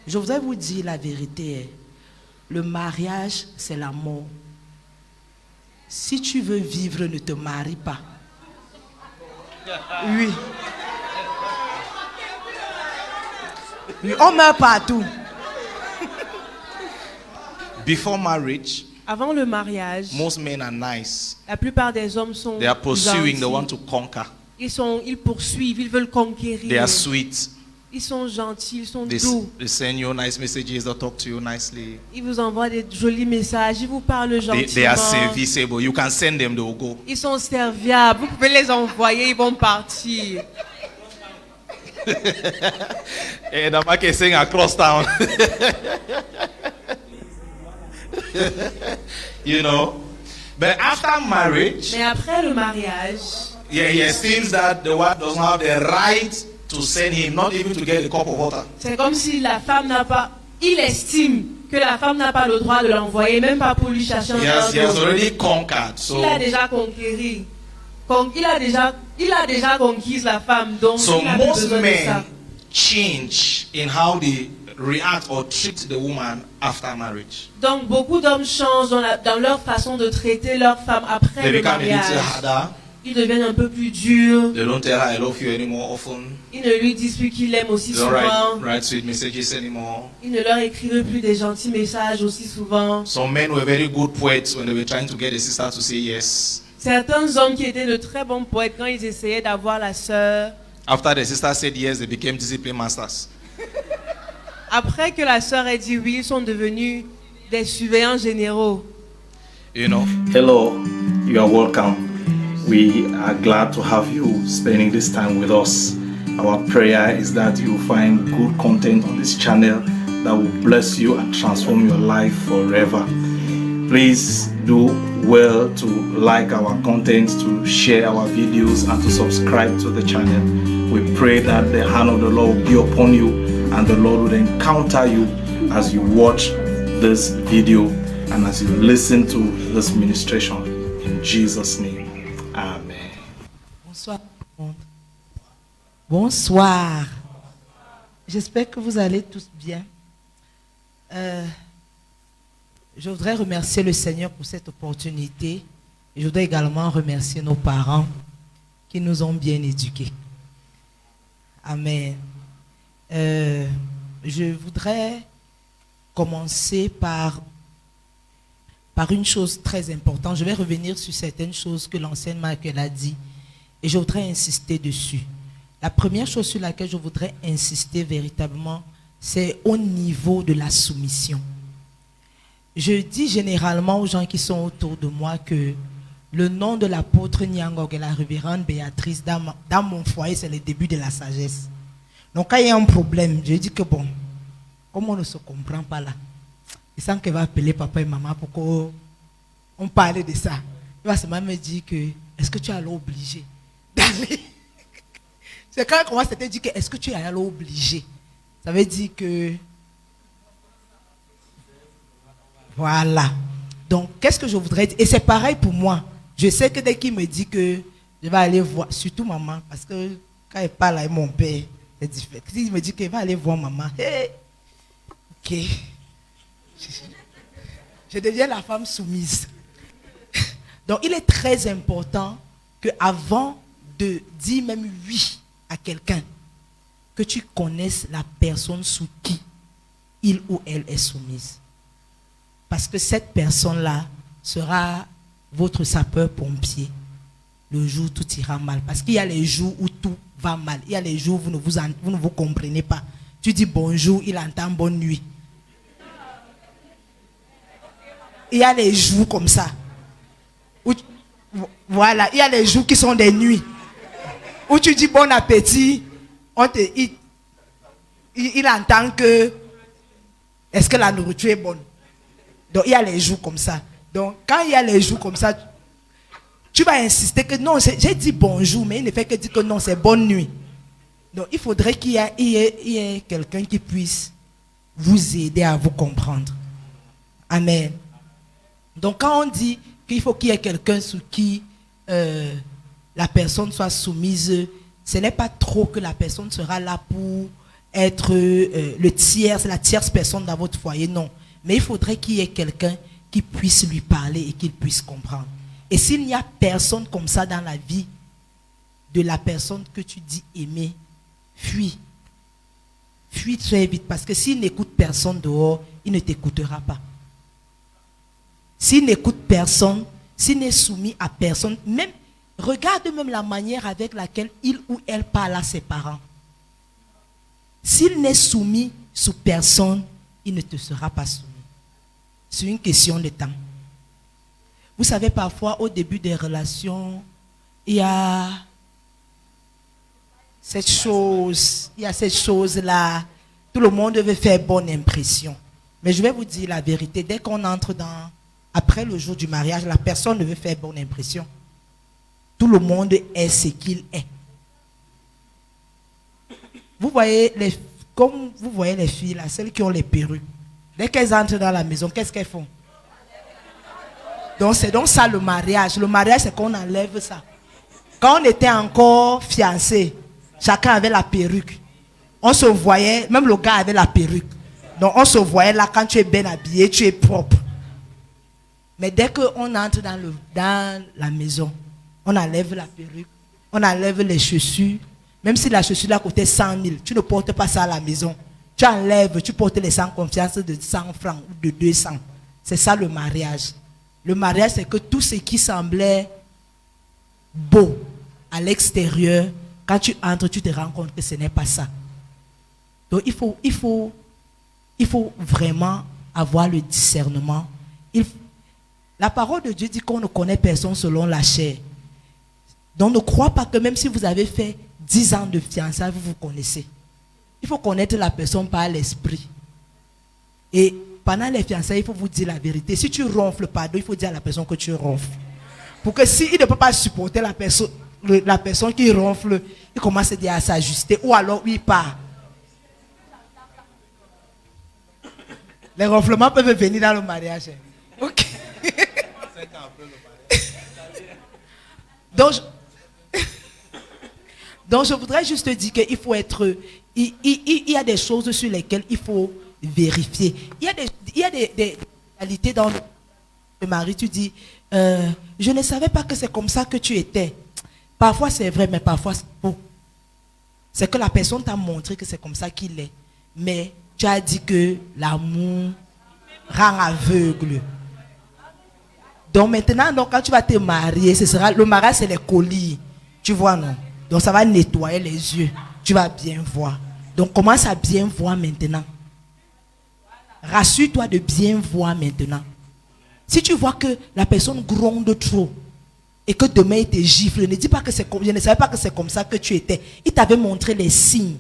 Je voudrais vous dire la vérité. Le mariage, c'est la mort. Si tu veux vivre, ne te marie pas. Oui. Oui, on meurt partout. Before marriage, Avant le mariage, most men are nice. la plupart des hommes sont They are pursuing, they gentils. want to conquer. Ils poursuivent, ils veulent conquérir. They are sweet. Ils sont gentils, ils sont They, doux. they send you nice messages, they talk to you nicely. Ils vous envoient des jolis messages, ils vous parlent gentiment. They are serviceable. You can send them, they will go. Ils sont serviables, vous pouvez les envoyer, ils vont partir. And the market is saying across town. You know. But after marriage, Mais après le mariage, yeah, he esteems that the wife does not have the right to send him, not even to get a cup of water. c'est comme si la femme n'a pas... Il estime que la femme n'a pas le droit de l'envoyer, même pas pour lui chercher un He has verre d'eau. already conquered. So, Il a déjà conquéri. Il a déjà conquis la femme, donc so il a plus most besoin de ça. men change in how they react or treat the woman after marriage. Donc beaucoup d'hommes changent dans leur façon de traiter leur femme après They le become a little mariage. harder. Ils deviennent un peu plus durs. They don't tell her I love you anymore often. Ils ne lui disent plus qu'ils l'aiment aussi They don't souvent. write sweet messages anymore. Ils ne leur écrivent plus des gentils messages aussi souvent. Some men were very good poets when they were trying to get a sister to say yes. Certains hommes qui étaient de très bons poètes, quand ils essayaient d'avoir la sœur, After the sister said yes, they became discipline masters. après que la sœur ait dit oui, ils sont devenus des surveillants généraux. You know. Hello, you are welcome. We are glad to have you spending this time with us. Our prayer is that you find good content on this channel that will bless you and transform your life forever. Please do well to like our content, to share our videos, and to subscribe to the channel. We pray that the hand of the Lord will be upon you and the Lord will encounter you as you watch this video and as you listen to this ministration. In Jesus' name, amen. Bonsoir tout le monde. Bonsoir. J'espère que vous allez tous bien. Je voudrais remercier le Seigneur pour cette opportunité. Et je voudrais également remercier nos parents qui nous ont bien éduqués. Amen. Je voudrais commencer par une chose très importante. Je vais revenir sur certaines choses que l'ancienne Michael a dit et je voudrais insister dessus. La première chose sur laquelle je voudrais insister véritablement, c'est au niveau de la soumission. Je dis généralement aux gens qui sont autour de moi que le nom de l'apôtre Nyangog et la révérende Béatrice dans mon foyer, c'est le début de la sagesse. Donc quand il y a un problème, je dis que bon, comme on ne se comprend pas là, il sent qu'elle va appeler papa et maman pour qu'on parle de ça. Il va seulement me dire que, est-ce que tu es allé obligé d'aller? C'est quand elle commence à te dire que, est-ce que tu es allé obligé? Ça veut dire que, voilà. Donc, qu'est-ce que je voudrais dire? Et c'est pareil pour moi. Je sais que dès qu'il me dit que je vais aller voir, surtout maman, parce que quand elle parle avec mon père, c'est différent. Il me dit qu'il va aller voir maman. Hey, ok. Je deviens la femme soumise. Donc, il est très important qu'avant de dire même oui à quelqu'un, que tu connaisses la personne sous qui il ou elle est soumise. Parce que cette personne-là sera votre sapeur-pompier le jour où tout ira mal. Parce qu'il y a les jours où tout va mal. Il y a les jours où vous ne vous comprenez pas. Tu dis bonjour, il entend bonne nuit. Il y a les jours comme ça. Voilà, il y a les jours qui sont des nuits. Où tu dis bon appétit, il entend que est-ce que la nourriture est bonne. Donc il y a les jours comme ça. Donc quand il y a les jours comme ça, tu vas insister que non, j'ai dit bonjour, mais il ne fait que dire que non, c'est bonne nuit. Donc il faudrait qu'il y ait quelqu'un qui puisse vous aider à vous comprendre. Amen. Donc quand on dit qu'il faut qu'il y ait quelqu'un sous qui la personne soit soumise, ce n'est pas trop que la personne sera là pour être la tierce personne dans votre foyer, non. Mais il faudrait qu'il y ait quelqu'un qui puisse lui parler et qu'il puisse comprendre. Et s'il n'y a personne comme ça dans la vie de la personne que tu dis aimer, fuis. Fuis très vite, parce que s'il n'écoute personne dehors, il ne t'écoutera pas. S'il n'écoute personne, s'il n'est soumis à personne, même, regarde même la manière avec laquelle il ou elle parle à ses parents. S'il n'est soumis sous personne, il ne te sera pas soumis. C'est une question de temps. Vous savez, parfois, au début des relations, il y a cette chose-là. Tout le monde veut faire bonne impression. Mais je vais vous dire la vérité. Dès qu'on entre après le jour du mariage, la personne ne veut faire bonne impression. Tout le monde est ce qu'il est. Vous voyez, comme vous voyez les filles, là, celles qui ont les perruques. Dès qu'elles entrent dans la maison, qu'est-ce qu'elles font? Donc c'est donc ça le mariage. Le mariage, c'est qu'on enlève ça. Quand on était encore fiancés, chacun avait la perruque. On se voyait, même le gars avait la perruque. Donc on se voyait là, quand tu es bien habillé, tu es propre. Mais dès qu'on entre dans la maison, on enlève la perruque, on enlève les chaussures. Même si la chaussure là coûtait 100 000, tu ne portes pas ça à la maison. Tu enlèves, tu portes les sans confiance de 100 francs ou de 200. C'est ça le mariage. Le mariage, c'est que tout ce qui semblait beau à l'extérieur, quand tu entres, tu te rends compte que ce n'est pas ça. Donc il faut vraiment avoir le discernement. La parole de Dieu dit qu'on ne connaît personne selon la chair. Donc ne crois pas que même si vous avez fait 10 ans de fiançailles, vous vous connaissez. Il faut connaître la personne par l'esprit. Et pendant les fiançailles, il faut vous dire la vérité. Si tu ronfles, pardon, il faut dire à la personne que tu ronfles. Pour que s'il ne peut pas supporter la personne qui ronfle, il commence à s'ajuster. Ou alors il part. Les ronflements peuvent venir dans le mariage. Ok. Donc je voudrais juste dire qu'il faut être... Il y a des choses sur lesquelles il faut vérifier. Il y a des réalités dans le mari. Tu dis, je ne savais pas que c'est comme ça que tu étais. Parfois c'est vrai, mais parfois c'est faux. C'est que la personne t'a montré que c'est comme ça qu'il est. Mais tu as dit que l'amour rend aveugle. Donc maintenant, quand tu vas te marier, le mariage c'est les colis. Tu vois, non? Donc ça va nettoyer les yeux. Tu vas bien voir. Donc commence à bien voir maintenant. Rassure-toi de bien voir maintenant. Si tu vois que la personne gronde trop et que demain il te gifle, ne dis pas que c'est comme, je ne savais pas que c'est comme ça que tu étais. Il t'avait montré les signes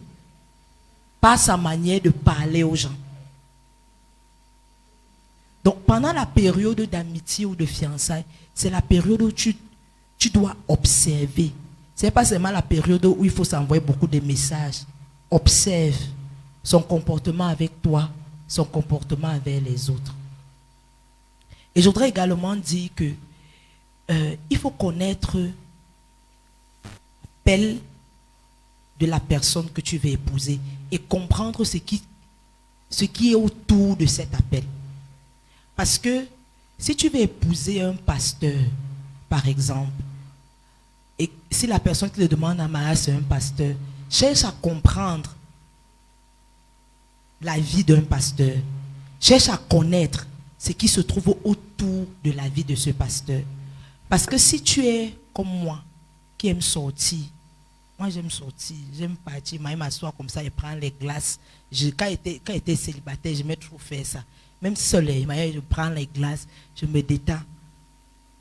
par sa manière de parler aux gens. Donc pendant la période d'amitié ou de fiançailles, c'est la période où tu dois observer. Ce n'est pas seulement la période où il faut s'envoyer beaucoup de messages. Observe son comportement avec toi, son comportement avec les autres. Et je voudrais également dire que il faut connaître l'appel de la personne que tu veux épouser et comprendre ce qui est autour de cet appel. Parce que si tu veux épouser un pasteur, par exemple, et si la personne qui te demande en mariage c'est un pasteur, cherche à comprendre la vie d'un pasteur. Cherche à connaître ce qui se trouve autour de la vie de ce pasteur. Parce que si tu es comme moi, qui aime sortir, moi j'aime sortir, j'aime partir, moi je m'assois comme ça et prendre les glaces. Quand j'étais célibataire, j'aimais trop faire ça. Même soleil, je prends les glaces, je me détends.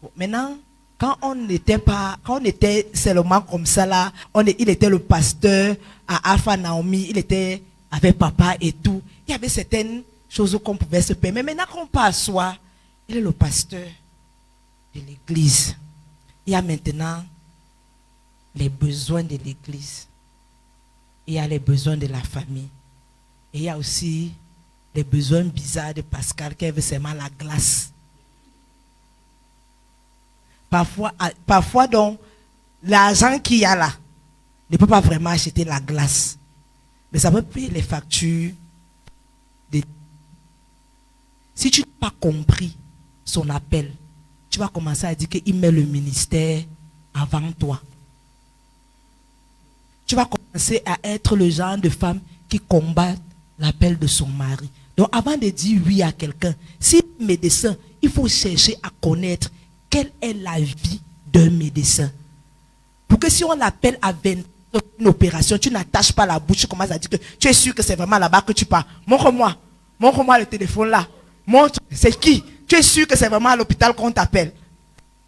Bon, maintenant, quand on était seulement comme ça là, il était le pasteur à Alpha Naomi, il était avec papa et tout. Il y avait certaines choses qu'on pouvait se permettre. Mais maintenant qu'on part soi, il est le pasteur de l'église. Il y a maintenant les besoins de l'église. Il y a les besoins de la famille. Et il y a aussi les besoins bizarres de Pascal qui veut seulement la glace. Parfois donc, l'argent qu'il y a là ne peut pas vraiment acheter la glace. Mais ça peut payer les factures. Si tu n'as pas compris son appel, tu vas commencer à dire qu'il met le ministère avant toi. Tu vas commencer à être le genre de femme qui combat l'appel de son mari. Donc avant de dire oui à quelqu'un, si médecin, il faut chercher à connaître quelle est la vie d'un médecin. Pour que si on l'appelle à 20 une opération, tu n'attaches pas la bouche, tu commences à dire que tu es sûr que c'est vraiment là-bas que tu pars. Montre-moi le téléphone là. Montre, c'est qui? Tu es sûr que c'est vraiment à l'hôpital qu'on t'appelle?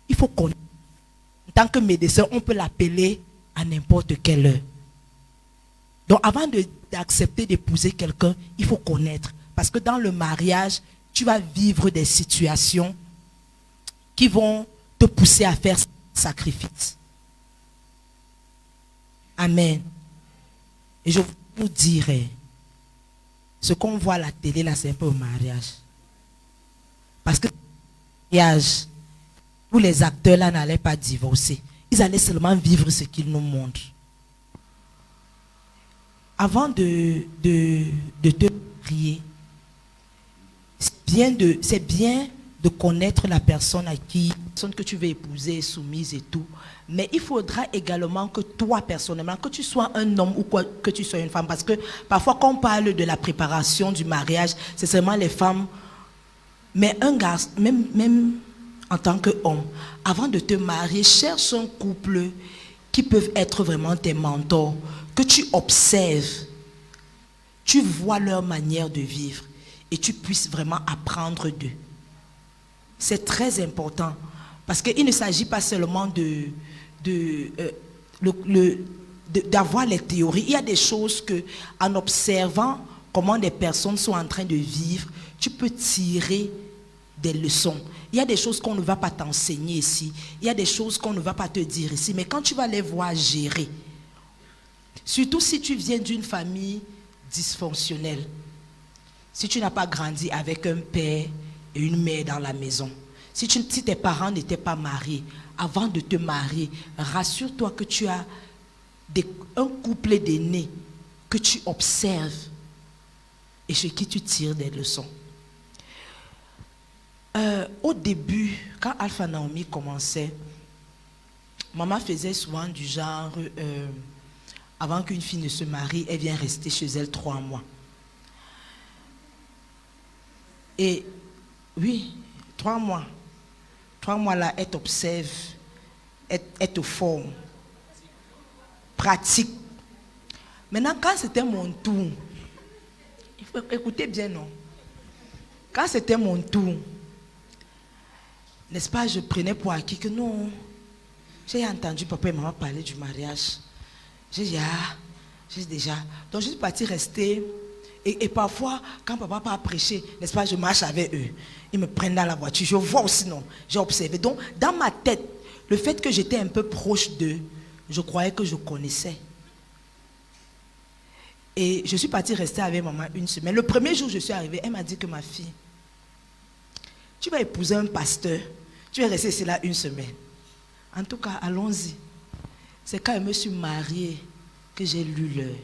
Il faut connaître. En tant que médecin, on peut l'appeler à n'importe quelle heure. Donc avant d'accepter d'épouser quelqu'un, il faut connaître. Parce que dans le mariage, tu vas vivre des situations qui vont te pousser à faire sacrifice. Amen. Et je vous dirai, ce qu'on voit à la télé là, c'est un peu au mariage. Parce que le mariage, tous les acteurs là n'allaient pas divorcer. Ils allaient seulement vivre ce qu'ils nous montrent. Avant de te marier, c'est bien de connaître la personne que tu veux épouser, soumise et tout. Mais il faudra également que toi, personnellement, que tu sois un homme ou que tu sois une femme. Parce que parfois, quand on parle de la préparation du mariage, c'est seulement les femmes. Mais un garçon, même en tant qu'homme, avant de te marier, cherche un couple qui peuvent être vraiment tes mentors, que tu observes, tu vois leur manière de vivre et tu puisses vraiment apprendre d'eux. C'est très important parce qu'il ne s'agit pas seulement d'avoir les théories. Il y a des choses que, en observant comment des personnes sont en train de vivre, tu peux tirer des leçons. Il y a des choses qu'on ne va pas t'enseigner ici. Il y a des choses qu'on ne va pas te dire ici. Mais quand tu vas les voir gérer, surtout si tu viens d'une famille dysfonctionnelle, si tu n'as pas grandi avec un père et une mère dans la maison, si tes parents n'étaient pas mariés, avant de te marier, rassure-toi que tu as un couple d'aînés que tu observes et chez qui tu tires des leçons. Au début, quand Alpha Naomi commençait, maman faisait souvent du genre, avant qu'une fille ne se marie, elle vient rester chez elle 3 mois. Et oui, 3 mois. 3 mois là, elle t'observe, elle te forme, pratique. Maintenant, quand c'était mon tour, il faut écouter bien, non? Quand c'était mon tour, n'est-ce pas, je prenais pour acquis que non, j'ai entendu papa et maman parler du mariage. J'ai dit, j'ai déjà. Donc je suis partie rester. Et parfois, quand papa part prêcher, n'est-ce pas, je marche avec eux. Ils me prennent dans la voiture. Je vois aussi, non, j'ai observé. Donc, dans ma tête, le fait que j'étais un peu proche d'eux, je croyais que je connaissais. Et je suis partie rester avec maman 1 semaine. Le premier jour où je suis arrivée, elle m'a dit que ma fille, tu vas épouser un pasteur, tu vas rester ici là 1 semaine. En tout cas, allons-y. C'est quand je me suis mariée que j'ai lu l'heure,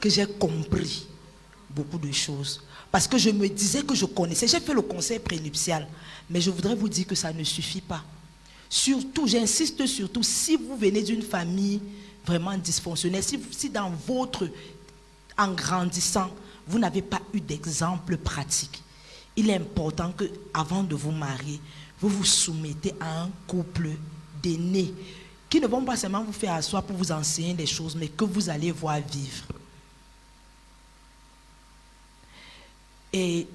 que j'ai compris beaucoup de choses. Parce que je me disais que je connaissais. J'ai fait le conseil prénuptial, mais je voudrais vous dire que ça ne suffit pas. Surtout, j'insiste surtout, si vous venez d'une famille vraiment dysfonctionnelle, si dans en grandissant, vous n'avez pas eu d'exemple pratique, il est important que, avant de vous marier, vous vous soumettez à un couple d'aînés qui ne vont pas seulement vous faire asseoir pour vous enseigner des choses, mais que vous allez voir vivre. Et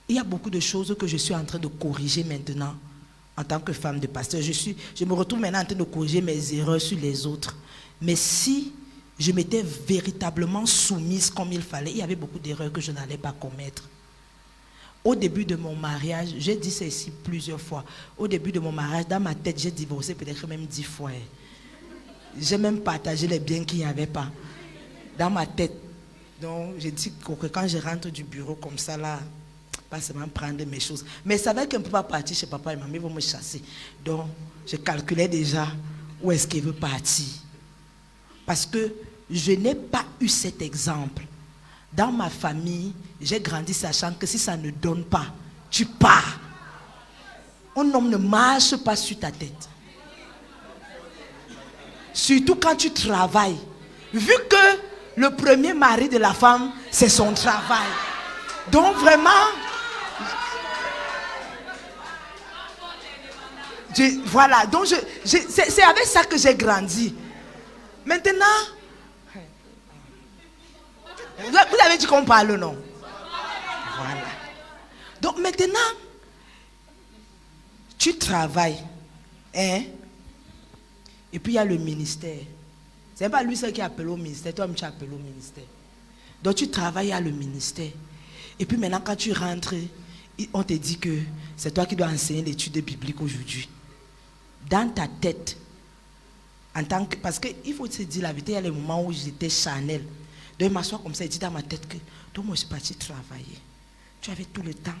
il y a beaucoup de choses que je suis en train de corriger maintenant en tant que femme de pasteur. Je me retrouve maintenant en train de corriger mes erreurs sur les autres. Mais si je m'étais véritablement soumise comme il fallait, il y avait beaucoup d'erreurs que je n'allais pas commettre. Au début de mon mariage, j'ai dit ça ici plusieurs fois. Au début de mon mariage, dans ma tête, j'ai divorcé peut-être même 10 fois. J'ai même partagé les biens qu'il n'y avait pas. Dans ma tête. Donc, j'ai dit que quand je rentre du bureau comme ça, là, pas seulement prendre mes choses. Mais je savais qu'un ne peut pas partir chez papa et maman, ils vont me chasser. Donc, je calculais déjà où est-ce qu'il veut partir. Parce que je n'ai pas eu cet exemple. Dans ma famille, j'ai grandi sachant que si ça ne donne pas, tu pars. Un homme ne marche pas sur ta tête. Surtout quand tu travailles. Vu que le premier mari de la femme, c'est son travail. Donc vraiment, voilà. Donc c'est avec ça que j'ai grandi. Maintenant, vous avez dit qu'on parle, non? Voilà. Donc maintenant, tu travailles. Hein? Et puis il y a le ministère. Ce n'est pas lui seul qui appelle au ministère, toi-même tu appelles au ministère. Donc tu travailles à le ministère. Et puis maintenant quand tu rentres, on te dit que c'est toi qui dois enseigner l'étude biblique aujourd'hui. Dans ta tête, en tant que, parce qu'il faut se dire la vérité, il y a les moments où j'étais charnel. Donc je m'assois comme ça et dis dans ma tête que donc moi je suis parti travailler. Tu avais tout le temps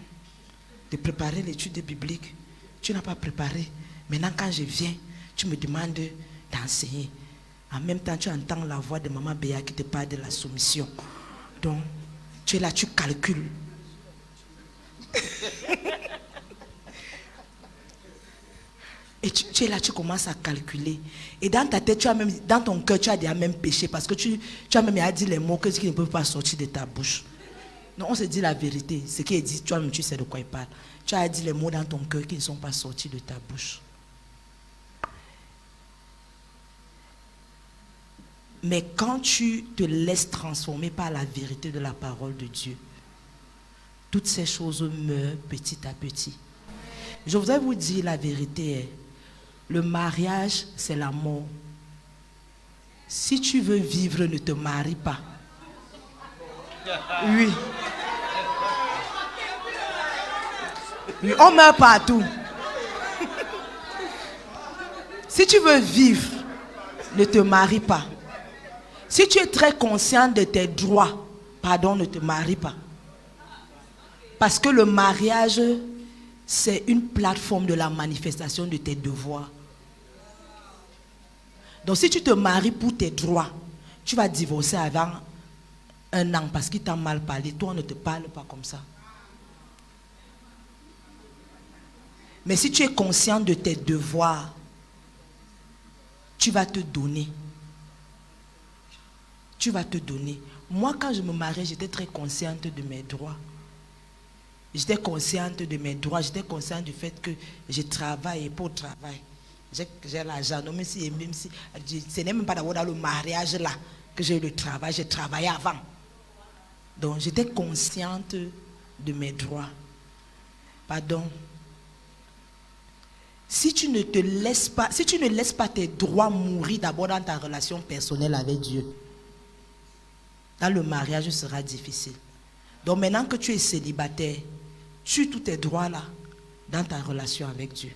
de préparer l'étude biblique. Tu n'as pas préparé. Maintenant quand je viens, tu me demandes d'enseigner. En même temps, tu entends la voix de maman Béa qui te parle de la soumission. Donc, tu es là, tu calcules. Et tu es là, tu commences à calculer. Et dans ta tête, dans ton cœur, tu as déjà même péché parce que tu as même dit les mots qui ne peuvent pas sortir de ta bouche. Non, on se dit la vérité. Ce qui est dit, toi-même, tu sais de quoi il parle. Tu as dit les mots dans ton cœur qui ne sont pas sortis de ta bouche. Mais quand tu te laisses transformer par la vérité de la parole de Dieu, toutes ces choses meurent petit à petit. Je voudrais vous dire la vérité. Le mariage, c'est la mort. Si tu veux vivre, ne te marie pas. Oui. Oui, on meurt partout. Si tu veux vivre, ne te marie pas. Si tu es très conscient de tes droits, pardon, ne te marie pas. Parce que le mariage, c'est une plateforme de la manifestation de tes devoirs. Donc si tu te maries pour tes droits, tu vas divorcer avant 1 an parce qu'il t'a mal parlé. Toi, on ne te parle pas comme ça. Mais si tu es conscient de tes devoirs, tu vas te donner. Tu vas te donner. Moi, quand je me mariais, j'étais très consciente de mes droits. J'étais consciente de mes droits. J'étais consciente du fait que je travaille pour le travail. J'ai l'argent. Même si ce n'est même pas d'abord dans le mariage là que j'ai eu le travail. J'ai travaillé avant. Donc, j'étais consciente de mes droits. Pardon. Si tu ne laisses pas tes droits mourir d'abord dans ta relation personnelle avec Dieu, dans le mariage, ce sera difficile. Donc maintenant que tu es célibataire, tue tous tes droits là dans ta relation avec Dieu.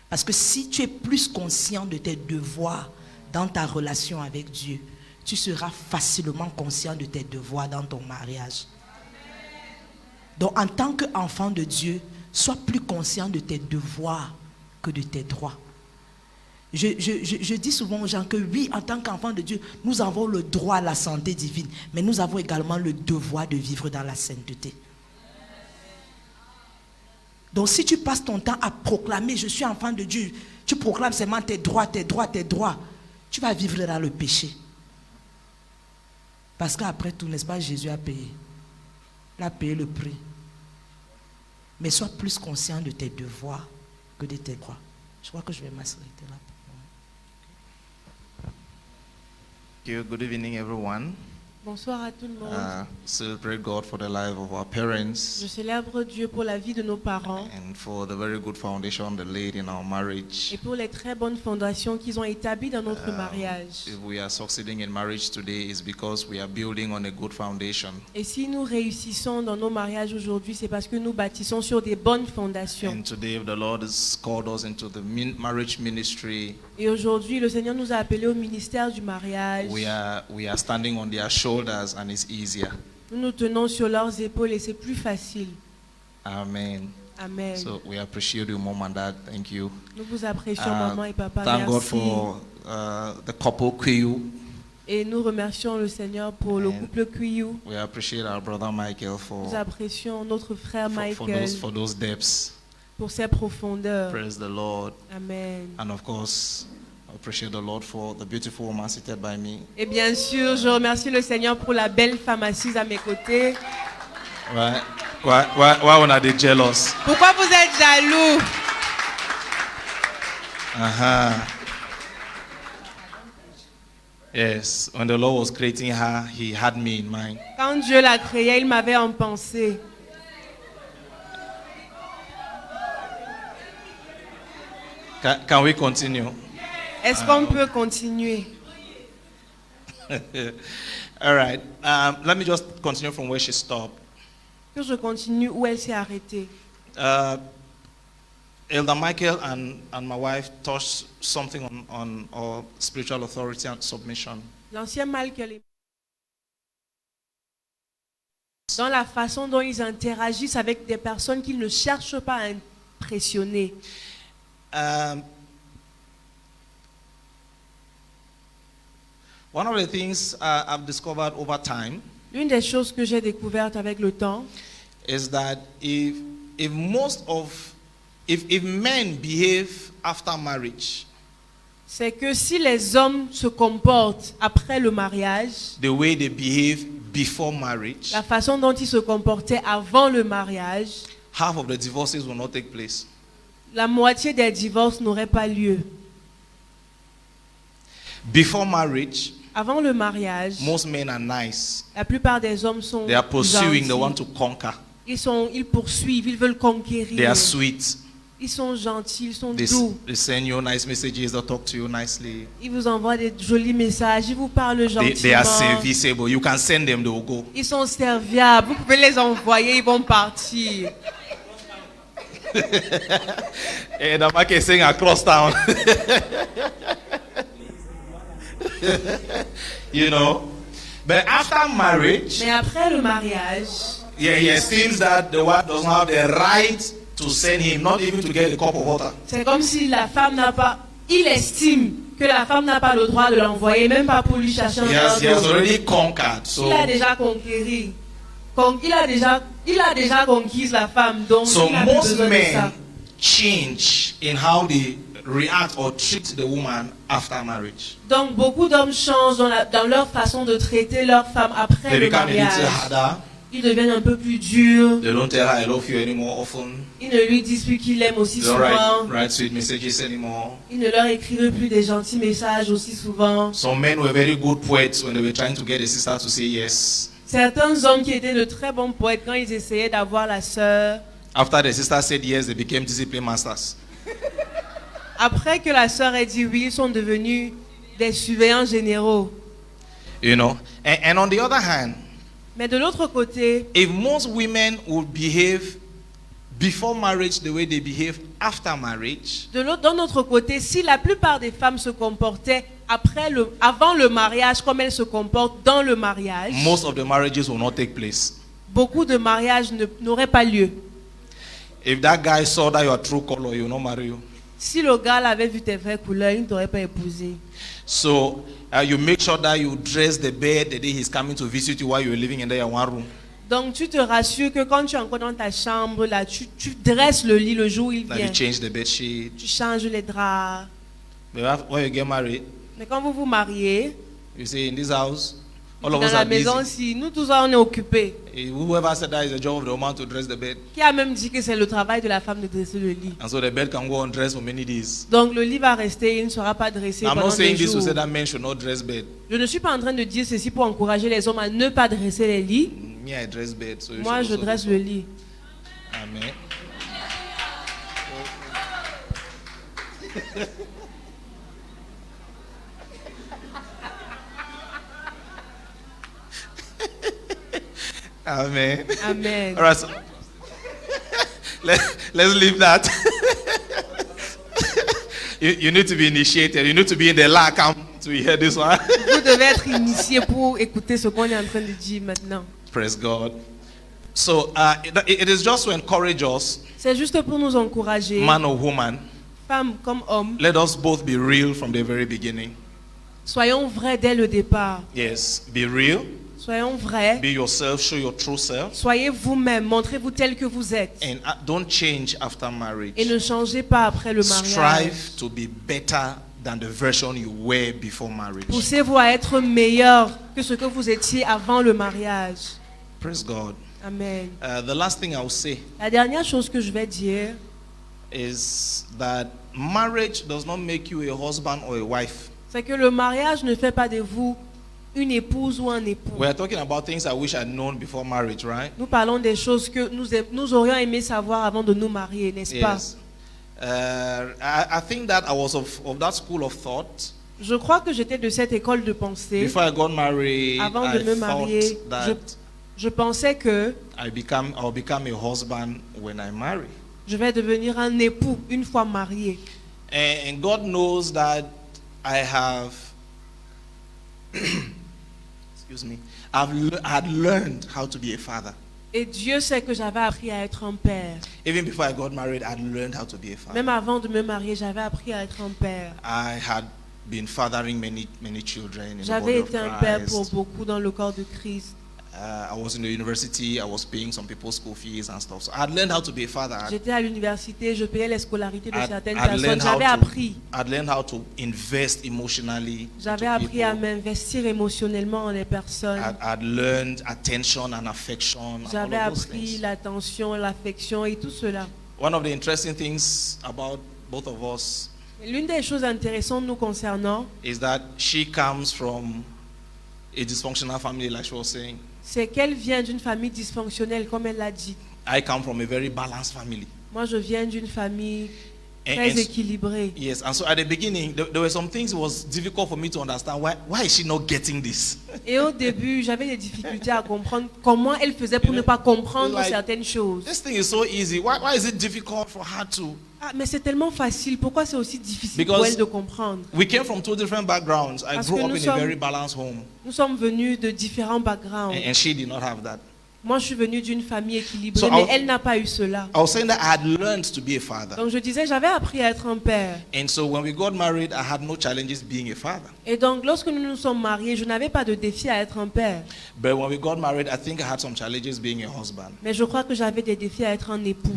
Parce que si tu es plus conscient de tes devoirs dans ta relation avec Dieu, tu seras facilement conscient de tes devoirs dans ton mariage. Donc en tant qu'enfant de Dieu, sois plus conscient de tes devoirs que de tes droits. Je dis souvent aux gens que oui, en tant qu'enfants de Dieu, nous avons le droit à la santé divine, mais nous avons également le devoir de vivre dans la sainteté. Donc si tu passes ton temps à proclamer, je suis enfant de Dieu, tu proclames seulement tes droits, tu vas vivre dans le péché. Parce qu'après tout, n'est-ce pas, Jésus a payé. Il a payé le prix. Mais sois plus conscient de tes devoirs que de tes droits. Je crois que je vais m'arrêter là. Good evening, everyone. Bonsoir à tout le monde. Celebrate God for the life of our parents Je célèbre Dieu pour la vie de nos parents and for the very good foundation they laid in our marriage. et pour les très bonnes fondations qu'ils ont établies dans notre mariage. If we are succeeding in marriage today, it's because we are building on a good foundation. Et si nous réussissons dans nos mariages aujourd'hui, c'est parce que nous bâtissons sur des bonnes fondations. And today, the Lord has called us into the marriage ministry. Et aujourd'hui, le Seigneur nous a appelés au ministère du mariage. We are standing on their shoulders, and it's easier. Nous nous tenons sur leurs épaules et c'est plus facile. Amen. Amen. So we appreciate you, Mom and Dad. Thank you. Nous vous apprécions, maman et papa. Thank God Merci. for the couple Q. Et nous remercions le Seigneur pour le couple Kuyu. We appreciate our brother Michael Nous apprécions notre frère Michael for those depths. pour ses profondeurs. Praise the Lord. Amen. And of course, I appreciate the Lord for the beautiful woman seated by me. Et bien sûr, je remercie le Seigneur pour la belle femme assise à mes côtés. Why on are they jealous? Pourquoi vous êtes jaloux? Yes, when the Lord was creating her, He had me in mind. Quand Dieu l'a créée, il m'avait en pensée. Can we continue? Est-ce qu'on peut continuer? All right. Let me just continue from where she stopped. Que je continue où elle s'est arrêtée. Elder Michael and my wife touched something on our spiritual authority and submission. L'ancien Michael, dans la façon dont ils interagissent avec des personnes qu'ils ne cherchent pas à impressionner. One of the things I've discovered over time L'une des choses que j'ai découvertes avec le temps, is that if men behave after marriage c'est que si les hommes se comportent après le mariage, the way they behave before marriage, la façon dont ils se comportaient avant le mariage, half of the divorces will not take place. la moitié des divorces n'auraient pas lieu. Before marriage, Avant le mariage, most men are nice. la plupart des hommes sont They are pursuing, they gentils. want to conquer. Ils poursuivent, ils veulent conquérir. They are sweet. Ils sont gentils, ils sont They doux. send you nice messages, they talk to you nicely. Ils vous envoient des jolis messages, ils vous parlent They are gentiment. serviceable. You can send them, they will go. Ils sont serviables, vous pouvez les envoyer, ils vont partir. And the market is saying across town. You know. But after marriage, Mais après le mariage, he esteems that the wife doesn't have the right to send him, not even to get a cup of water. c'est comme si la femme n'a pas... Il estime que la femme n'a pas le droit de l'envoyer, même pas pour lui chercher un He has verre d'eau. already conquered. So, Il a déjà conquéri. Il a déjà conquise la femme, donc so il a plus most besoin de ça. men change in how they react or treat the woman after marriage. Donc beaucoup d'hommes changent dans leur façon de traiter leur femme après They le become a mariage. little harder. Ils deviennent un peu plus durs. They don't tell her I love you anymore often. Ils ne lui disent plus qu'ils l'aiment aussi They don't souvent. write sweet messages anymore. Ils ne leur écrivent plus des gentils messages aussi souvent. Some men were very good poets when they were trying to get a sister to say yes. Certains hommes qui étaient de très bons poètes, quand ils essayaient d'avoir la sœur, After the sister said yes, they became discipline masters. après que la sœur ait dit oui, ils sont devenus des surveillants généraux. You know. And on the other hand, Mais de l'autre côté, if most women would behave before marriage the way they behave after marriage, d'un autre côté, si la plupart des femmes se comportaient avant le mariage comme elles se comportent dans le mariage, most of the marriages will not take place. beaucoup de mariages n'auraient pas lieu. If that guy saw that you are true color, he will not marry you. Si le gars avait vu tes vraies couleurs, il ne t'aurait pas épousé. So you make sure that you dress the bed the day he's coming to visit you while you're living in there in one room. Donc tu te rassures que quand tu es encore dans ta chambre, là, tu dresses le lit le jour où il That vient. you change the bed sheet. Tu changes les draps. But when you get married, Mais quand vous vous mariez, you say in this house, all dans of us la are busy. maison, si nous tous on est occupés, Whoever said that is the job of the woman to dress the bed, qui a même dit que c'est le travail de la femme de dresser le lit. and so the bed can go undressed for many days. Donc le lit va rester, il ne sera pas dressé I'm pendant not saying des this to jours. say that men should not dress bed. Je ne suis pas en train de dire ceci pour encourager les hommes à ne pas dresser les lits. Me, I dress bed, so you Moi, should je also dresse do le so. lit. Amen. Amen. Amen. All right, so let's leave that. you need to be initiated. You need to be in the law camp to hear this one. Vous devez être initié pour écouter ce qu'on est en train de dire maintenant. Praise God. So it is just to encourage us, C'est juste pour nous encourager, man or woman. femmes comme hommes, Let us both be real from the very beginning. Soyons vrais dès le départ. Yes, be real, Soyons vrais. be yourself, show your true self, Soyez vous-même. Montrez-vous tel que vous êtes. and don't change after marriage. Et ne changez pas après le mariage. Strive to be better than the version you were before marriage. Poussez-vous à être meilleur que ce que vous étiez avant le mariage. Praise God. Amen. The last thing I'll say La dernière chose que je vais dire, is that marriage does not make you a husband or a wife. c'est que le mariage ne fait pas de vous une épouse ou un époux. We're talking about things I wish I'd known before marriage, right? Nous parlons des choses que nous aurions aimé savoir avant de nous marier, n'est-ce pas? Yes. I think that I was of that school of thought. Je crois que j'étais de cette école de pensée. Before I got married, Avant de I me marier, thought that je pensais que I'll become a husband when I marry. je vais devenir un époux une fois marié. And God knows that I have, excuse me, had learned how to be a father. Et Dieu sait que j'avais appris à être un père. Even before I got married, I'd learned how to be a father. Même avant de me marier, j'avais appris à être un père. I had been fathering many children in the body J'avais of été un père pour Christ. beaucoup dans le corps de Christ. I was in the university. I was paying some people's school fees and stuff. So I'd learned how to be a father. J'étais à l'université, je payais les scolarités de certaines I'd personnes. learned how J'avais appris. I'd learned how to invest emotionally. J'avais into appris à people. m'investir émotionnellement en les personnes. I'd learned attention and affection. And all J'avais of those appris things. l'attention, l'affection et tout cela. One of the interesting things about both of us Et l'une des choses intéressantes nous concernant, is that she comes from a dysfunctional family, like she was saying. c'est qu'elle vient d'une famille dysfonctionnelle, comme elle l'a dit. I come from a very balanced family. Moi, je viens d'une famille And- très and- équilibrée. Yes, and so at the beginning, there were some things it was difficult for me to understand. Why is she not getting this? Et au début, j'avais des difficultés à comprendre comment elle faisait pour ne pas comprendre Like, certaines choses. This thing is so easy. Why is it difficult for her to? Ah, mais c'est tellement facile. Pourquoi c'est aussi difficile Because pour elle de comprendre? We came from two different backgrounds. I Parce grew que up nous in a sommes- very balanced home, Nous sommes venus de différents backgrounds. and she did not have that. Moi, je suis venue d'une famille équilibrée, So mais I'll- elle n'a pas eu cela. I was saying that I had learned to be a father. Donc je disais, j'avais appris à être un père. And so when we got married, I had no challenges being a father. Et donc lorsque nous nous sommes mariés, je n'avais pas de défi à être un père. But when we got married, I think I had some challenges being a husband. Mais je crois que j'avais des défis à être un époux.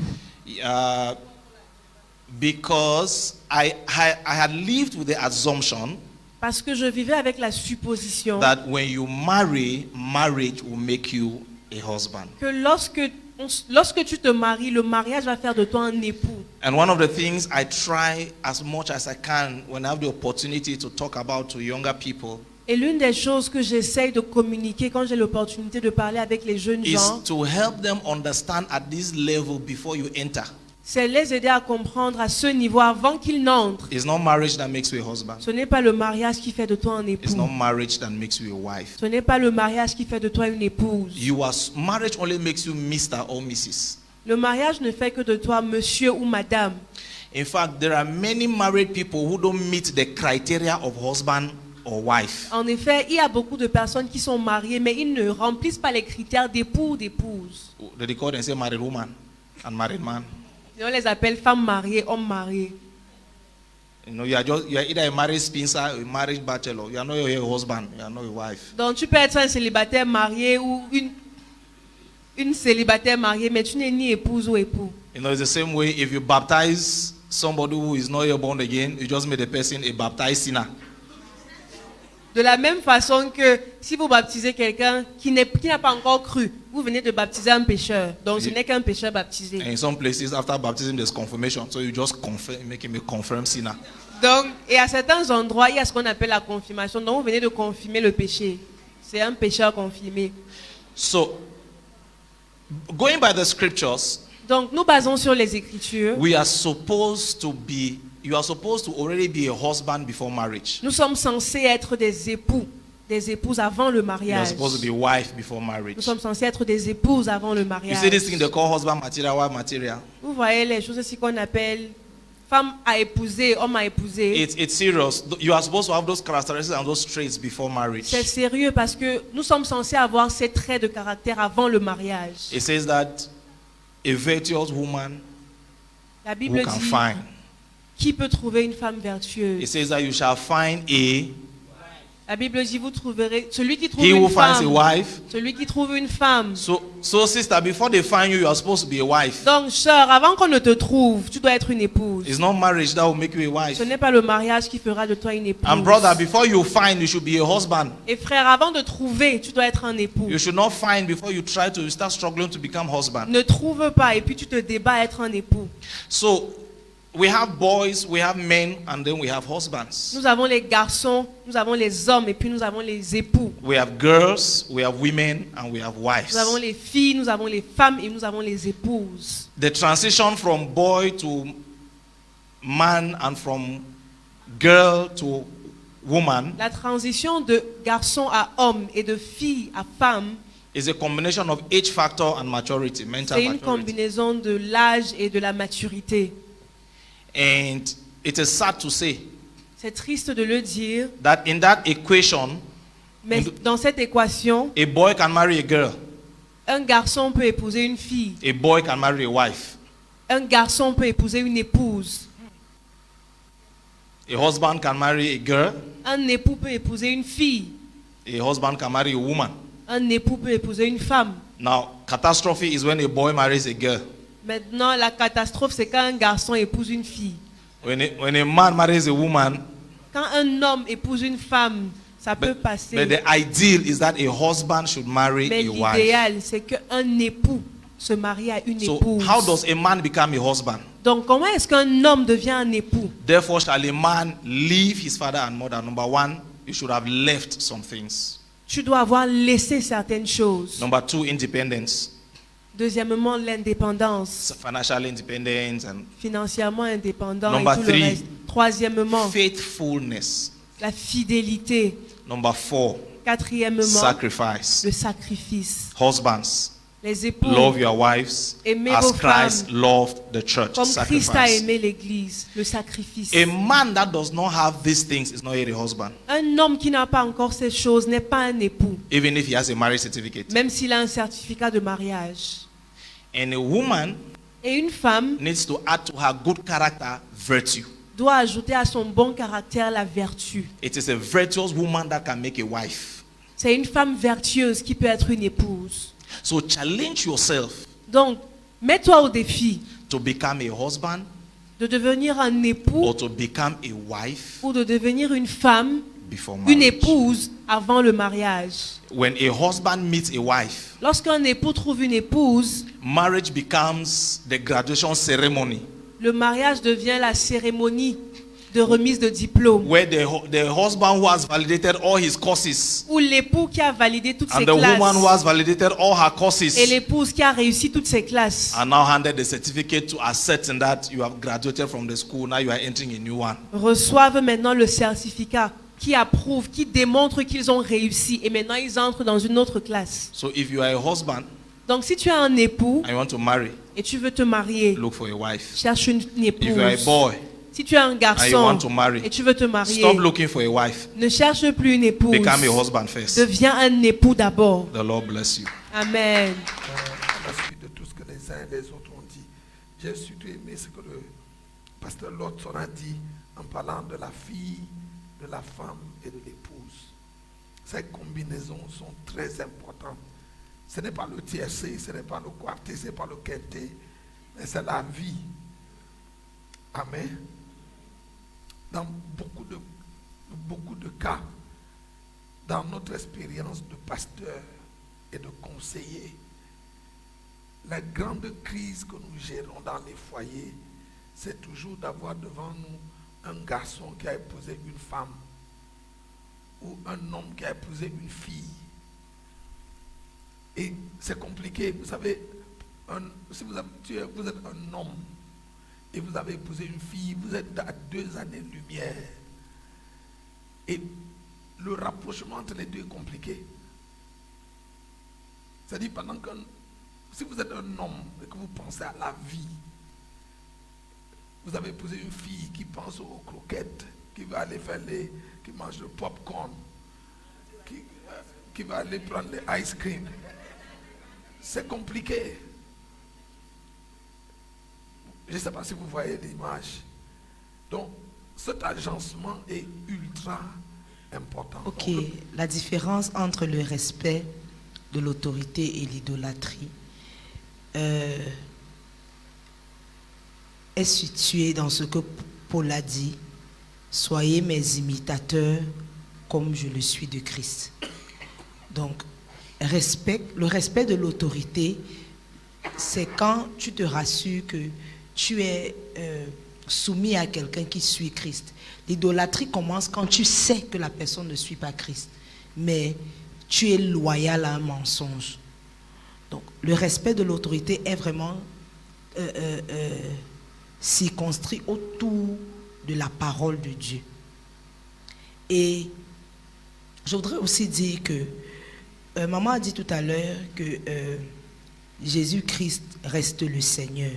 Because I had lived with the assumption Parce que je vivais avec la supposition that when you marry, marriage will make you a husband. que lorsque tu te maries, le mariage va faire de toi un époux. And one of the things I try as much as I can when I have the opportunity to talk about to younger people Et l'une des choses que j'essaye de communiquer quand j'ai l'opportunité de parler avec les jeunes is gens, to help them understand at this level before you enter. c'est les aider à comprendre à ce niveau avant qu'ils n'entrent. It's not marriage that makes you a husband. Ce n'est pas le mariage qui fait de toi un It's époux. not marriage that makes you a wife. Ce n'est pas le mariage qui fait de toi une épouse. Marriage only makes you Mr. or Mrs. Le mariage ne fait que de toi monsieur ou madame. In fact, there are many married people who don't meet the criteria of husband or wife. En effet, il y a beaucoup de personnes qui sont mariées, mais ils ne remplissent pas les critères d'époux ou d'épouse. They call them say married woman and married man. Et on les appelle femmes mariées, hommes mariés. You know, you are either a married spinster or a married bachelor. You are not your husband. You are not your wife. Donc tu peux être un célibataire marié ou une célibataire mariée, mais tu n'es ni épouse ou époux. You know, it's the same way if you baptize somebody who is not yet born again, you just made the person a baptized sinner. De la même façon que si vous baptisez quelqu'un qui n'a pas encore cru, vous venez de baptiser un pécheur. Donc ce n'est qu'un pécheur baptisé. And in some places, after baptism, there's confirmation. So you just make him a confirmed sinner. Donc, et à certains endroits, il y a ce qu'on appelle la confirmation. Donc vous venez de confirmer le péché. C'est un pécheur confirmé. So, going by the scriptures, Donc nous basons sur les Écritures. you are supposed to already be a husband before marriage. Nous sommes censés être des époux, des épouses avant le You are mariage. supposed to be a wife before marriage. Nous sommes censés être des épouses avant le You mariage. see this thing they call husband material, wife material. Vous voyez les choses ici qu'on appelle femme à épouser, homme à épouser. It's serious. You are supposed to have those characteristics and those traits before marriage. C'est sérieux parce que nous sommes censés avoir ces traits de caractère avant le mariage. It says that a virtuous woman La who Bible can dit find. qui peut trouver une femme It vertueuse. says that you shall find a La Bible dit, vous trouverez celui qui trouve He who une finds a femme. wife. Celui qui trouve une femme. So sister, before they find you, you are supposed to be a wife. Donc, sœur, avant qu'on ne te trouve, tu dois être une épouse. It's not marriage that will make you a wife. Ce n'est pas le mariage qui fera de toi une épouse. And brother, before you find, you should be a husband. Et frère, avant de trouver, tu dois être un époux. You should not find before you try to start struggling to become husband. Ne trouve pas et puis tu te débats à être un époux. So we have boys, we have men, and then we have husbands. Nous avons les garçons, nous avons les hommes et puis nous avons les époux. We have girls, we have women, and we have wives. Nous avons les filles, nous avons les femmes et nous avons les épouses. The transition from boy to man and from girl to woman La transition de garçon à homme et de fille à femme, is a combination of age factor and maturity, mental c'est une maturity. combinaison de l'âge et de la maturité. And it is sad to say C'est triste de le dire, that in that equation, mais dans cette équation, a boy can marry a girl, un garçon peut épouser une fille, a boy can marry a wife, un garçon peut épouser une épouse, a husband can marry a girl, un époux peut épouser une fille, a husband can marry a woman. un époux peut épouser une femme. Now, catastrophe is when a boy marries a girl. Maintenant, la catastrophe, c'est quand un garçon épouse une fille. When a man marries a woman, Quand un homme épouse une femme, ça peut but passer. the ideal is that a husband should marry Mais a wife. l'idéal, c'est qu'un époux se marie à une So, épouse. how does a man become a husband? Donc, comment est-ce qu'un homme devient un époux? Therefore, shall a man leave his father and mother? Number one, you should have left some things. Tu dois avoir laissé certaines choses. Number two, independence, Deuxièmement, l'indépendance. financial independence, and Financièrement indépendant Number et tout three. le reste. Troisièmement, faithfulness. la fidélité. Number four, Quatrièmement, sacrifice. le sacrifice. Husbands, Les époux, love your wives Aimez as vos Christ femmes. loved the church. comme Christ a Sacrifice. aimé l'Église, le sacrifice. A man that does not have these things is not yet a husband, Un homme qui n'a pas encore ces choses n'est pas un époux, even if he has a marriage certificate. même s'il a un certificat de mariage. And a woman Et une femme needs to add to her good character virtue. doit ajouter à son bon caractère la vertu. It is a virtuous woman that can make a wife. C'est une femme vertueuse qui peut être une épouse. So challenge yourself Donc, mets-toi au défi to become a husband de devenir un époux or to become a wife ou de devenir une femme, before une marriage. épouse avant le mariage. When a husband meets a wife, Lorsqu'un époux trouve une épouse, marriage becomes the graduation ceremony le mariage devient la cérémonie de remise de diplôme. where the husband who has validated all his courses Où l'époux qui a validé toutes ses and the woman who classes has validated all her et courses l'épouse qui a réussi toutes ses classes are now handed the certificate to ascertain that you have graduated from the school. Now you are entering a new one. reçoivent maintenant le certificat qui approuve, qui démontre qu'ils ont réussi et maintenant ils entrent dans une autre classe. So if you are a husband Donc si tu es un époux and you want to marry, et tu veux te marier, look for a wife. cherche une If you are a épouse. boy, Si tu es un and you garçon want to marry, et tu veux te marier, stop looking for a wife. ne cherche plus une épouse. Become a husband first. Deviens un époux d'abord. The Lord bless you. Amen. À la suite de tout ce que les uns et les autres ont dit, j'ai surtout aimé ce que le pasteur Lotson a dit en parlant de la fille, de la femme et de l'épouse. Ces combinaisons sont très importantes. Ce n'est pas le tiercé, ce n'est pas le quarté, ce n'est pas le quinté, mais c'est la vie. Amen. Dans beaucoup de cas, dans notre expérience de pasteur et de conseiller, la grande crise que nous gérons dans les foyers, c'est toujours d'avoir devant nous un garçon qui a épousé une femme ou un homme qui a épousé une fille. Et c'est compliqué. Vous savez, si vous êtes un homme et vous avez épousé une fille, vous êtes à 2 années-lumière. Et le rapprochement entre les deux est compliqué. C'est-à-dire, si vous êtes un homme et que vous pensez à la vie, vous avez épousé une fille qui pense aux croquettes, qui va aller qui mange le popcorn, qui va aller prendre les ice cream. C'est compliqué. Je ne sais pas si vous voyez l'image. Donc, cet agencement est ultra important. Ok, Donc, la différence entre le respect de l'autorité et l'idolâtrie est située dans ce que Paul a dit. Soyez mes imitateurs comme je le suis de Christ. Donc, le respect de l'autorité, c'est quand tu te rassures que tu es soumis à quelqu'un qui suit Christ. L'idolâtrie commence quand tu sais que la personne ne suit pas Christ, mais tu es loyal à un mensonge. Donc, le respect de l'autorité est vraiment circonscrit autour de la parole de Dieu. Et je voudrais aussi dire que maman a dit tout à l'heure que Jésus-Christ reste le Seigneur.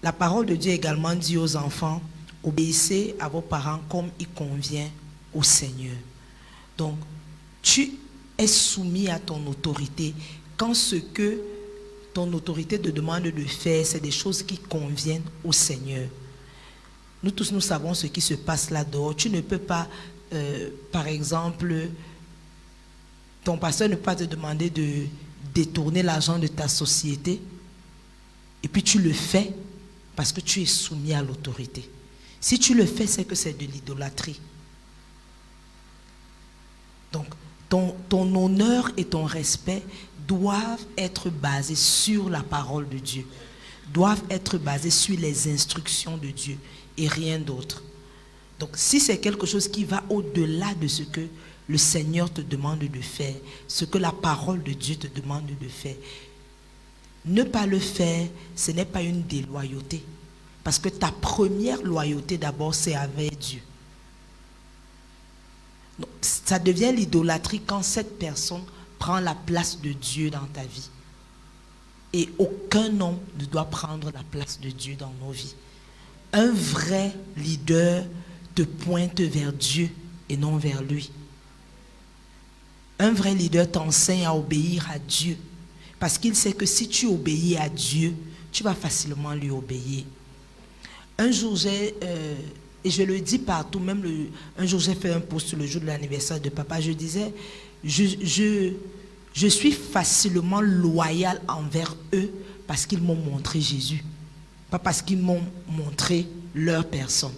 La parole de Dieu également dit aux enfants, obéissez à vos parents comme il convient au Seigneur. Donc, tu es soumis à ton autorité quand ce que ton autorité te demande de faire, c'est des choses qui conviennent au Seigneur. Nous tous, nous savons ce qui se passe là-dehors. Tu ne peux pas, par exemple, ton pasteur ne peut pas te demander de détourner l'argent de ta société et puis tu le fais parce que tu es soumis à l'autorité. Si tu le fais, c'est que c'est de l'idolâtrie. Donc, ton honneur et ton respect doivent être basés sur la parole de Dieu, doivent être basés sur les instructions de Dieu et rien d'autre. Donc, si c'est quelque chose qui va au-delà de ce que le Seigneur te demande de faire, ce que la parole de Dieu te demande de faire, ne pas le faire, ce n'est pas une déloyauté. Parce que ta première loyauté d'abord, c'est avec Dieu. Donc, ça devient l'idolâtrie quand cette personne prend la place de Dieu dans ta vie. Et aucun homme ne doit prendre la place de Dieu dans nos vies. Un vrai leader te pointe vers Dieu et non vers lui. Un vrai leader t'enseigne à obéir à Dieu. Parce qu'il sait que si tu obéis à Dieu, tu vas facilement lui obéir. Un jour, et je le dis partout, même un jour j'ai fait un post le jour de l'anniversaire de papa, je disais, je suis facilement loyal envers eux parce qu'ils m'ont montré Jésus, pas parce qu'ils m'ont montré leur personne.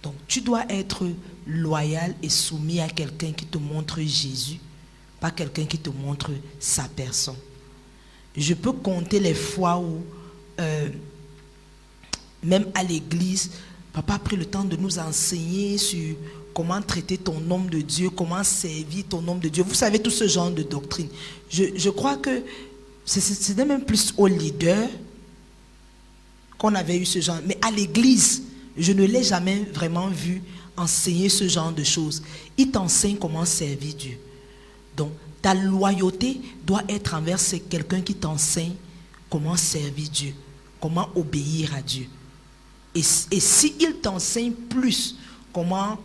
Donc tu dois être loyal et soumis à quelqu'un qui te montre Jésus, pas quelqu'un qui te montre sa personne. Je peux compter les fois où, même à l'église, papa a pris le temps de nous enseigner sur comment traiter ton homme de Dieu, comment servir ton homme de Dieu. Vous savez, tout ce genre de doctrine. Je crois que c'était même plus au leader qu'on avait eu ce genre. Mais à l'église, je ne l'ai jamais vraiment vu enseigner ce genre de choses. Il t'enseigne comment servir Dieu. Donc, ta loyauté doit être envers quelqu'un qui t'enseigne comment servir Dieu, comment obéir à Dieu. Et s'il t'enseigne plus comment...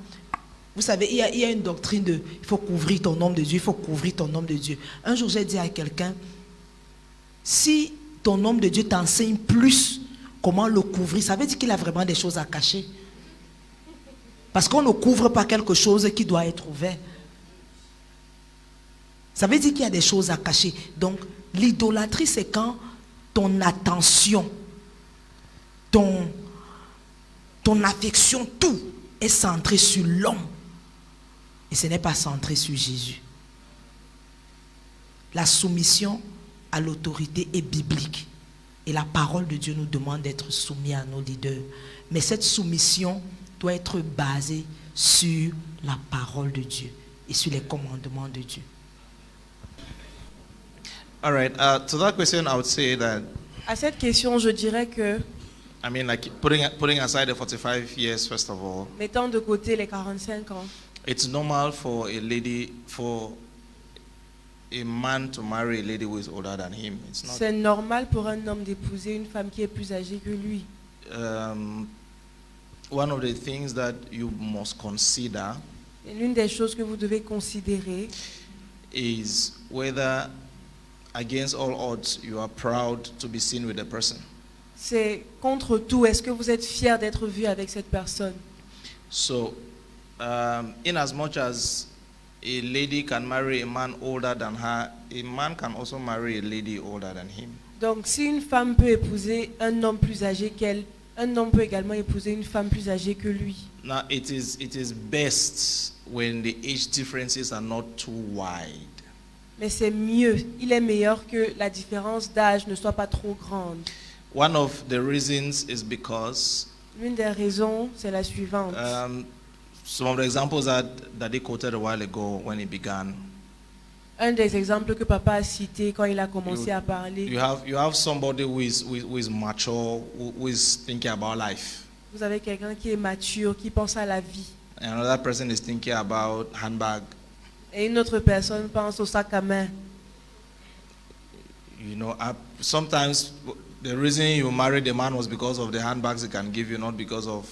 Vous savez, il y a une doctrine de... Il faut couvrir ton homme de Dieu, il faut couvrir ton homme de Dieu. Un jour, j'ai dit à quelqu'un, si ton homme de Dieu t'enseigne plus comment le couvrir, ça veut dire qu'il a vraiment des choses à cacher. Parce qu'on ne couvre pas quelque chose qui doit être ouvert. Ça veut dire qu'il y a des choses à cacher. Donc, l'idolâtrie, c'est quand ton attention, ton affection, tout est centré sur l'homme. Et ce n'est pas centré sur Jésus. La soumission à l'autorité est biblique. Et la parole de Dieu nous demande d'être soumis à nos leaders. Mais cette soumission doit être basée sur la parole de Dieu et sur les commandements de Dieu. All right. To that question, I would say that, À cette question, je dirais que, I mean, like putting aside the 45 years, first of all, mettant de côté les 45 ans, it's normal for a man to marry a lady who is older than him. It's not. c'est normal pour un homme d'épouser une femme qui est plus âgée que lui. One of the things that you must consider Et l'une des choses que vous devez considérer, is whether, against all odds, you are proud to be seen with the person. c'est contre tout, est-ce que vous êtes fier d'être vu avec cette personne? So, in as much as a lady can marry a man older than her, a man can also marry a lady older than him. Donc si une femme peut épouser un homme plus âgé qu'elle, un homme peut également épouser une femme plus âgée que lui. Now, it is best when the age differences are not too wide. Mais c'est mieux, il est meilleur que la différence d'âge ne soit pas trop grande. One of the reasons is because L'une des raisons, c'est la suivante. some of the examples that he quoted a while ago when he began. Un des exemples que papa a cité quand il a commencé à parler. You have somebody who is mature, who is thinking about life. Vous avez quelqu'un qui est mature, qui pense à la vie. And another person is thinking about handbag. Et une autre personne pense au sac à main. You know, sometimes the reason you married the man was because of the handbags he can give you, not because of.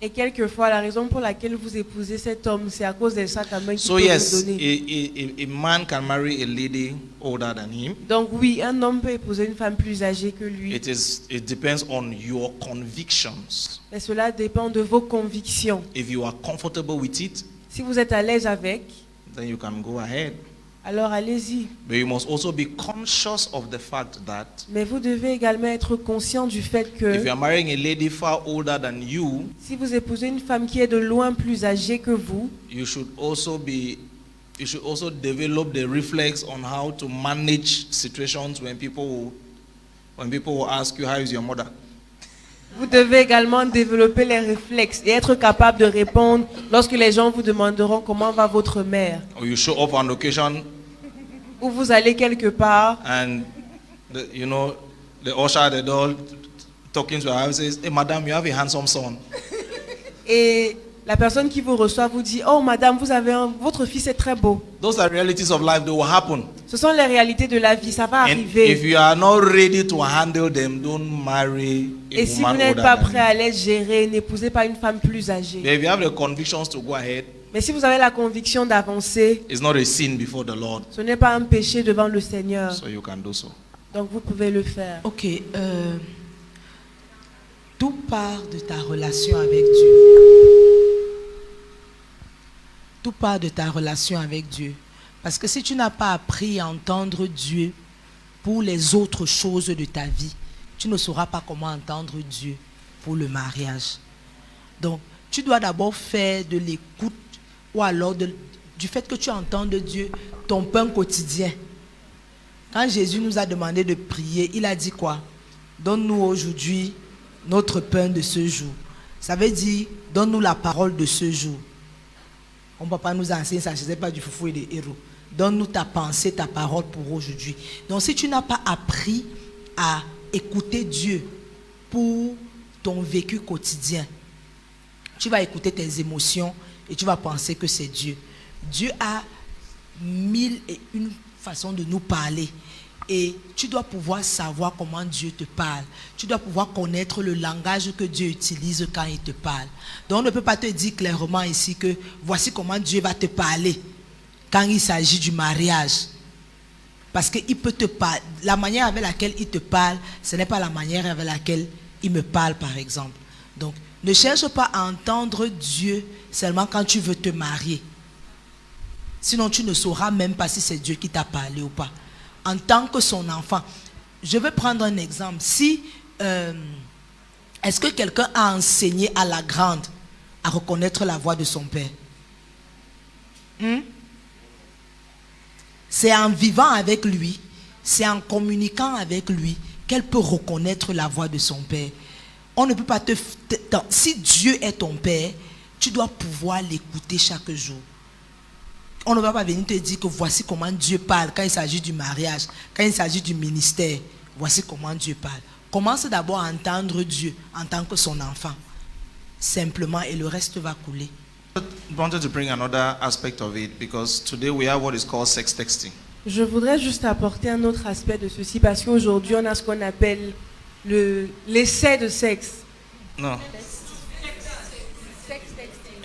Et quelquefois, la raison pour laquelle vous épousez cet homme, c'est à cause des sacs à main qu'il So peut yes, vous donner. a man can marry a lady older than him. Donc oui, un homme peut épouser une femme plus âgée que lui. It depends on your convictions. Mais cela dépend de vos convictions. If you are comfortable with it, Si vous êtes à l'aise avec, then you can go ahead. alors allez-y. But you must also be conscious of the fact that Mais vous devez également être conscient du fait if que you are marrying a lady far older than you, si vous épousez une femme qui est de loin plus âgée que vous, you should also develop the reflex on how to manage situations when people will ask you, how is your mother? vous devez également développer les réflexes et être capable de répondre lorsque les gens vous demanderont comment va votre mère. Or you show up on occasion Ou vous allez quelque part and the usher at the door talking to her house says, hey madam, you have a handsome son. et la personne qui vous reçoit vous dit « Oh madame, votre fils est très beau. Those are realities of life. They will happen. » Ce sont les réalités de la vie, ça va And if arriver. you are not ready to handle them, don't marry a Et si vous woman n'êtes older pas than prêt you. à les gérer, n'épousez pas une femme plus âgée. But if you have the convictions to go ahead, Mais si vous avez la conviction d'avancer, it's not a sin before the Lord, ce n'est pas un péché devant le Seigneur. so you can do so. Donc vous pouvez le faire. Ok. Tout part de ta relation avec Dieu. Tout part de ta relation avec Dieu. Parce que si tu n'as pas appris à entendre Dieu pour les autres choses de ta vie, tu ne sauras pas comment entendre Dieu pour le mariage. Donc, tu dois d'abord faire de l'écoute ou alors du fait que tu entends de Dieu ton pain quotidien. Quand Jésus nous a demandé de prier, il a dit quoi? Donne-nous aujourd'hui notre pain de ce jour. Ça veut dire, donne-nous la parole de ce jour. Mon papa nous a enseigné ça, je ne sais pas du foufou et des héros. Donne-nous ta pensée, ta parole pour aujourd'hui. Donc si tu n'as pas appris à écouter Dieu pour ton vécu quotidien, tu vas écouter tes émotions et tu vas penser que c'est Dieu. Dieu a 1001 façons de nous parler. Et tu dois pouvoir savoir comment Dieu te parle. Tu dois pouvoir connaître le langage que Dieu utilise quand il te parle. Donc on ne peut pas te dire clairement ici que voici comment Dieu va te parler quand il s'agit du mariage. Parce qu'il peut te parler. La manière avec laquelle il te parle, ce n'est pas la manière avec laquelle il me parle, par exemple. Donc, ne cherche pas à entendre Dieu seulement quand tu veux te marier. Sinon, tu ne sauras même pas si c'est Dieu qui t'a parlé ou pas. En tant que son enfant. Je vais prendre un exemple. Est-ce que quelqu'un a enseigné à la grande à reconnaître la voix de son père? C'est en vivant avec lui, c'est en communiquant avec lui qu'elle peut reconnaître la voix de son père. On ne peut pas si Dieu est ton père, tu dois pouvoir l'écouter chaque jour. On ne va pas venir te dire que voici comment Dieu parle quand il s'agit du mariage, quand il s'agit du ministère. Voici comment Dieu parle. Commence d'abord à entendre Dieu en tant que son enfant. Simplement, et le reste va couler. I wanted to bring another aspect of it because today we have what is called sex texting. Je voudrais juste apporter un autre aspect de ceci parce qu'aujourd'hui on a ce qu'on appelle l'essai de sexe. No.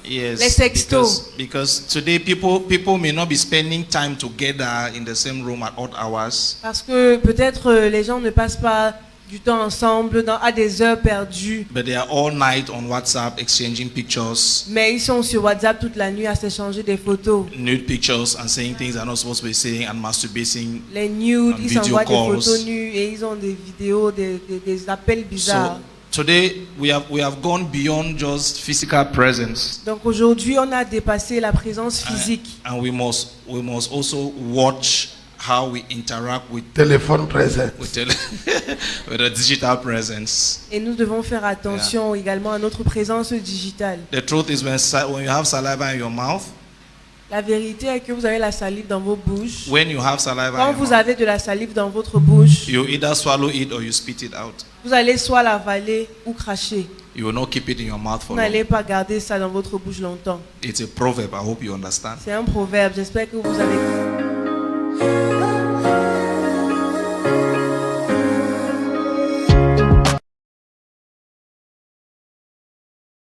Yes. Les sextos. Because today people may not be spending time together in the same room at odd hours. Parce que peut-être les gens ne passent pas du temps ensemble à des heures perdues. but they are all night on WhatsApp exchanging pictures, Mais ils sont sur WhatsApp toute la nuit à s'échanger des photos. nude pictures, and saying things they're not supposed to be saying, and masturbating. Les nudes, And ils video s'envoient des calls. photos nues et ils ont des vidéos, des appels bizarres. So today we have gone beyond just physical presence, Donc aujourd'hui, on a dépassé la présence and, physique. and we must also watch how we interact with Téléphone présent. with the digital presence. Et nous devons faire attention également à notre présence digitale. The truth is, when you have saliva in your mouth, La vérité est que vous avez la salive dans vos bouches. when you have saliva Quand in your vous mouth, avez de la salive dans votre bouche, you either swallow it or you spit it out. vous allez soit l'avaler ou cracher. You will not keep it in your mouth Vous for long. n'allez pas garder ça dans votre bouche longtemps. It's a proverb. I hope you understand. C'est un proverbe. J'espère que vous avez...